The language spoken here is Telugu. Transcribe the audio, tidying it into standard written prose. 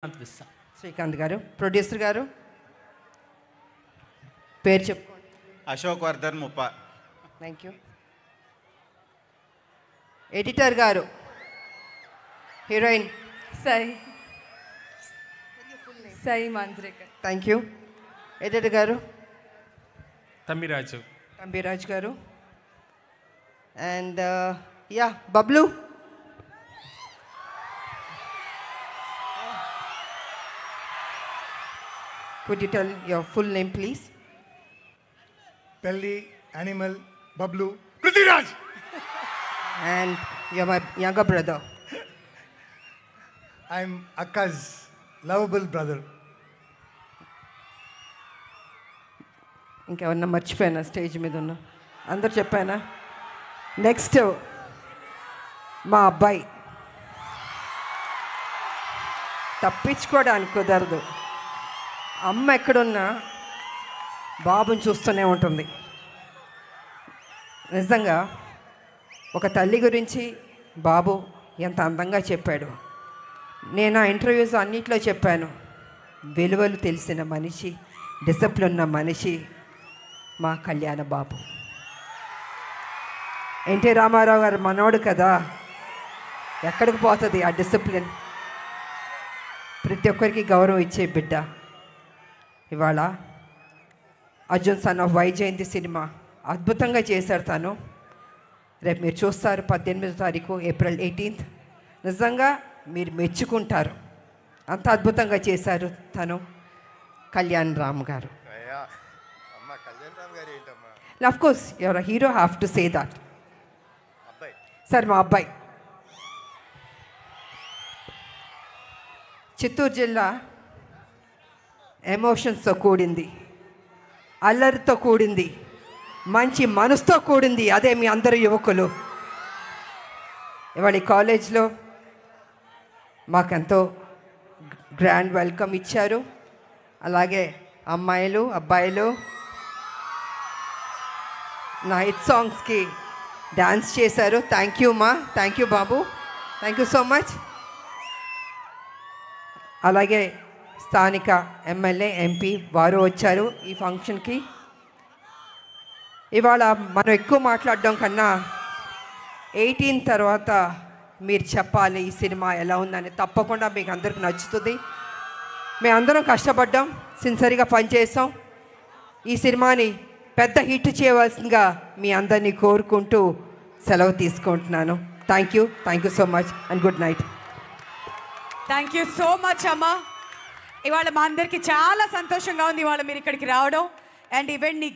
శ్రీకాంత్ గారు, ప్రొడ్యూసర్ గారు పేరు చెప్పుకోండి. అశోక్ వర్ధన్ ముప్ప. Thank you. ఎడిటర్ గారు, heroine Sai Manjrekar. Thank you. Editor గారు తమ్మిరాజు గారు. And yeah Bablu. Could you tell your full name, please? Pelli, Animal, Bablu, Prithviraj! And you're my younger brother. I'm Akka's lovable brother. ఇంకెవరన్నా మర్చిపోయానా స్టేజ్ మీద ఉన్న అందరు చెప్పానా? నెక్స్ట్ మా అబ్బాయి, తప్పించుకోవడానికి కుదరదు. అమ్మ ఎక్కడున్నా బాబుని చూస్తూనే ఉంటుంది. నిజంగా ఒక తల్లి గురించి బాబు ఎంత అందంగా చెప్పాడు. నేను ఆ ఇంటర్వ్యూస్ అన్నిట్లో చెప్పాను. విలువలు తెలిసిన మనిషి, డిసిప్లిన్ ఉన్న మనిషి మా కళ్యాణ బాబు. ఎన్టీ రామారావు గారు మనోడు కదా, ఎక్కడికి పోతుంది ఆ డిసిప్లిన్? ప్రతి ఒక్కరికి గౌరవం ఇచ్చే బిడ్డ. ఇవాళ Arjun son of Vyjayanthi cinema అద్భుతంగా చేశారు తను. రేపు మీరు చూస్తారు 18వ తారీఖు ఏప్రిల్ 18th. నిజంగా మీరు మెచ్చుకుంటారు, అంత అద్భుతంగా చేశారు తను. కళ్యాణ్ రామ్ గారు, of course your hero, have to say that. Sir మా అబ్బాయి చిత్తూరు జిల్లా ఎమోషన్స్తో కూడింది, అల్లరితో కూడింది, మంచి మనసుతో కూడింది. అదే మీ అందరు యువకులు. ఇవాళ కాలేజ్లో మాకెంతో గ్రాండ్ వెల్కమ్ ఇచ్చారు. అలాగే అమ్మాయిలు అబ్బాయిలు నా హిట్ సాంగ్స్కి డాన్స్ చేశారు. థ్యాంక్ యూ మా, thank you Babu, thank you so much. అలాగే స్థానిక ఎమ్మెల్యే ఎంపీ వారు వచ్చారు ఈ ఫంక్షన్కి. ఇవాళ మనం ఎక్కువ మాట్లాడడం కన్నా 18 తర్వాత మీరు చెప్పాలి ఈ సినిమా ఎలా ఉందని. తప్పకుండా మీకు అందరికి నచ్చుతుంది. మేము అందరం కష్టపడ్డాం, సిన్సియర్గా పనిచేసాం. ఈ సినిమాని పెద్ద హిట్ చేయవలసిందిగా మీ అందరినీ కోరుకుంటూ సెలవు తీసుకుంటున్నాను. Thank you so much and good night. Thank you so much అమ్మా. ఇవాళ మా అందరికీ చాలా సంతోషంగా ఉంది ఇవాళ మీరు ఇక్కడికి రావడం అండ్ ఈవెంట్ని